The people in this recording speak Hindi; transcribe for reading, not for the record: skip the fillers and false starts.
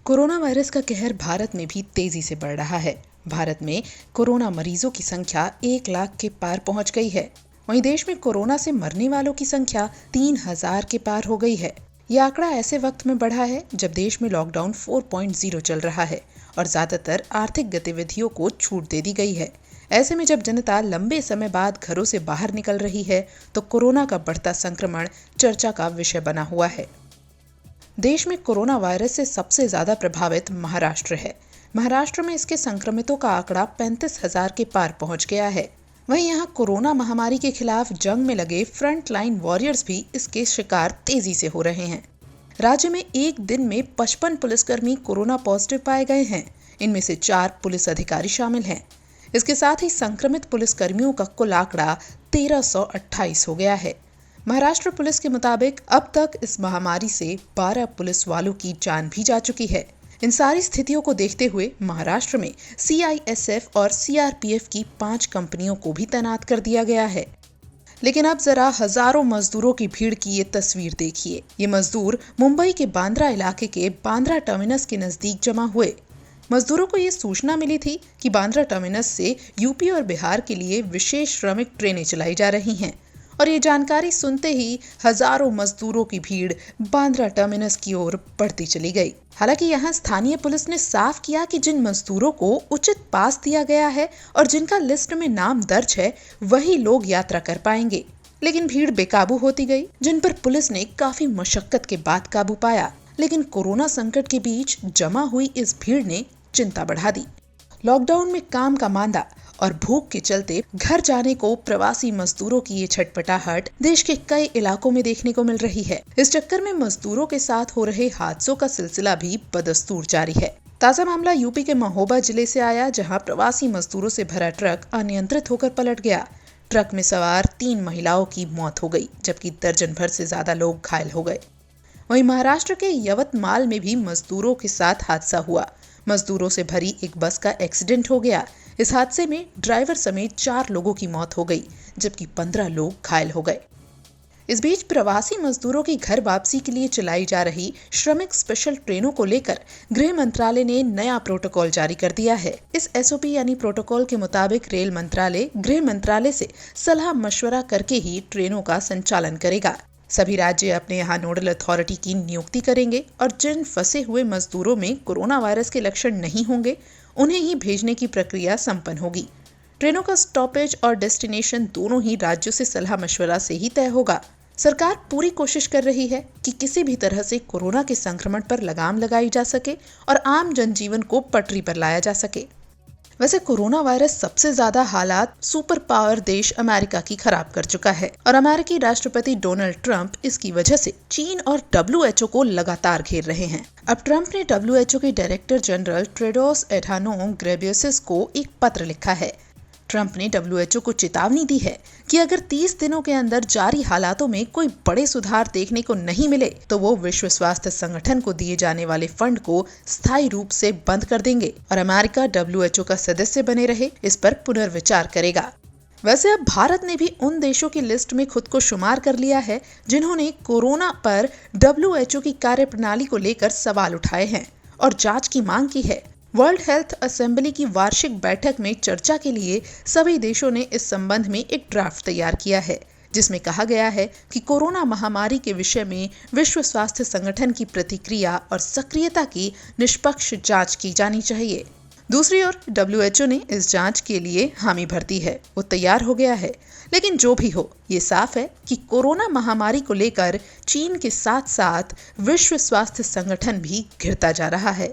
कोरोना वायरस का कहर भारत में भी तेजी से बढ़ रहा है। भारत में कोरोना मरीजों की संख्या 1 लाख के पार पहुंच गई है। वहीं देश में कोरोना से मरने वालों की संख्या 3,000 के पार हो गई है। यह आंकड़ा ऐसे वक्त में बढ़ा है जब देश में लॉकडाउन 4.0 चल रहा है और ज्यादातर आर्थिक गतिविधियों को छूट दे दी गई है। ऐसे में जब जनता लंबे समय बाद घरों से बाहर निकल रही है तो कोरोना का बढ़ता संक्रमण चर्चा का विषय बना हुआ है। देश में कोरोना वायरस से सबसे ज्यादा प्रभावित महाराष्ट्र है। महाराष्ट्र में इसके संक्रमितों का आंकड़ा 35,000 के पार पहुंच गया है। वहीं यहाँ कोरोना महामारी के खिलाफ जंग में लगे फ्रंट लाइन वॉरियर्स भी इसके शिकार तेजी से हो रहे हैं। राज्य में एक दिन में 55 पुलिसकर्मी कोरोना पॉजिटिव पाए गए हैं। इनमें से 4 पुलिस अधिकारी शामिल हैं। इसके साथ ही संक्रमित पुलिसकर्मियों का कुल आंकड़ा 1328 हो गया है। महाराष्ट्र पुलिस के मुताबिक अब तक इस महामारी से 12 पुलिस वालों की जान भी जा चुकी है। इन सारी स्थितियों को देखते हुए महाराष्ट्र में CISF और CRPF की 5 कंपनियों को भी तैनात कर दिया गया है। लेकिन अब जरा हजारों मजदूरों की भीड़ की ये तस्वीर देखिए। ये मजदूर मुंबई के बांद्रा इलाके के बांद्रा टर्मिनस के नजदीक जमा हुए। मजदूरों को ये सूचना मिली थी कि बांद्रा टर्मिनस से यूपी और बिहार के लिए विशेष श्रमिक ट्रेनें चलाई जा रही हैं और ये जानकारी सुनते ही हजारों मजदूरों की भीड़ बांद्रा टर्मिनस की ओर बढ़ती चली गई। हालांकि यहाँ स्थानीय पुलिस ने साफ किया कि जिन मजदूरों को उचित पास दिया गया है और जिनका लिस्ट में नाम दर्ज है वही लोग यात्रा कर पाएंगे। लेकिन भीड़ बेकाबू होती गई, जिन पर पुलिस ने काफी मशक्कत के बाद काबू पाया। लेकिन कोरोना संकट के बीच जमा हुई इस भीड़ ने चिंता बढ़ा दी। लॉकडाउन में काम का मांदा और भूख के चलते घर जाने को प्रवासी मजदूरों की ये छटपटाहट देश के कई इलाकों में देखने को मिल रही है। इस चक्कर में मजदूरों के साथ हो रहे हादसों का सिलसिला भी बदस्तूर जारी है। ताजा मामला यूपी के महोबा जिले से आया, जहां प्रवासी मजदूरों से भरा ट्रक अनियंत्रित होकर पलट गया। ट्रक में सवार 3 महिलाओं की मौत हो गई, जबकि दर्जन भर से ज्यादा लोग घायल हो गए। वहीं महाराष्ट्र के यवतमाल में भी मजदूरों के साथ हादसा हुआ। मजदूरों से भरी एक बस का एक्सीडेंट हो गया। इस हादसे में ड्राइवर समेत 4 लोगों की मौत हो गई, जबकि 15 लोग घायल हो गए। इस बीच प्रवासी मजदूरों की घर वापसी के लिए चलाई जा रही श्रमिक स्पेशल ट्रेनों को लेकर गृह मंत्रालय ने नया प्रोटोकॉल जारी कर दिया है। इस SOP यानी प्रोटोकॉल के मुताबिक रेल मंत्रालय गृह मंत्रालय से सलाह मशवरा करके ही ट्रेनों का संचालन करेगा। सभी राज्य अपने यहाँ नोडल अथॉरिटी की नियुक्ति करेंगे और जिन फंसे हुए मजदूरों में कोरोना वायरस के लक्षण नहीं होंगे उन्हें ही भेजने की प्रक्रिया संपन्न होगी। ट्रेनों का स्टॉपेज और डेस्टिनेशन दोनों ही राज्यों से सलाह मशवरा से ही तय होगा। सरकार पूरी कोशिश कर रही है कि किसी भी तरह से कोरोना के संक्रमण पर लगाम लगाई जा सके और आम जनजीवन को पटरी पर लाया जा सके। वैसे कोरोना वायरस सबसे ज्यादा हालात सुपर पावर देश अमेरिका की खराब कर चुका है और अमेरिकी राष्ट्रपति डोनाल्ड ट्रंप इसकी वजह से चीन और WHO को लगातार घेर रहे हैं। अब ट्रंप ने WHO के director general Tedros Adhanom Ghebreyesus को एक पत्र लिखा है। ट्रंप ने WHO को चेतावनी दी है कि अगर 30 दिनों के अंदर जारी हालातों में कोई बड़े सुधार देखने को नहीं मिले तो वो विश्व स्वास्थ्य संगठन को दिए जाने वाले फंड को स्थायी रूप से बंद कर देंगे और अमेरिका WHO का सदस्य बने रहे इस पर पुनर्विचार करेगा। वैसे अब भारत ने भी उन देशों की लिस्ट में खुद को शुमार कर लिया है जिन्होंने कोरोना पर WHO की कार्यप्रणाली को लेकर सवाल उठाए हैं और जांच की मांग की है। वर्ल्ड हेल्थ असेंबली की वार्षिक बैठक में चर्चा के लिए सभी देशों ने इस संबंध में एक ड्राफ्ट तैयार किया है, जिसमें कहा गया है कि कोरोना महामारी के विषय में विश्व स्वास्थ्य संगठन की प्रतिक्रिया और सक्रियता की निष्पक्ष जांच की जानी चाहिए। दूसरी ओर WHO ने इस जांच के लिए हामी भर दी है, वो तैयार हो गया है। लेकिन जो भी हो, ये साफ है कि कोरोना महामारी को लेकर चीन के साथ साथ विश्व स्वास्थ्य संगठन भी घिरता जा रहा है।